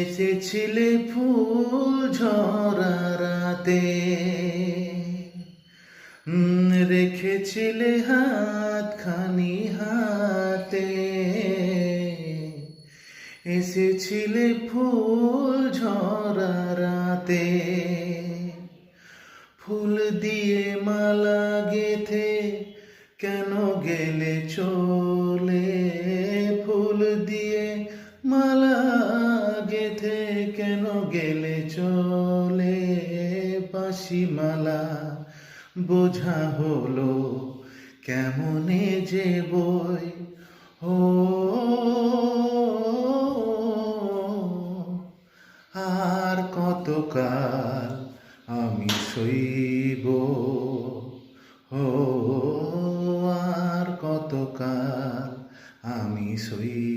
এসেছিলে ফুল ঝরা রাতে, রেখেছিলে হাতখানি হাতে। এসেছিলে ফুল ঝরা রাতে, ফুল দিয়ে মালা গেথে কেন গেলে চলে? ফুল দিয়ে মালা গেথে কেন গেলে চলে? বাঁশি মালা বোঝা হলো কেমনে যে বই। ও আর কতকাল আমি সইব? ও আর কতকাল আমি সইব?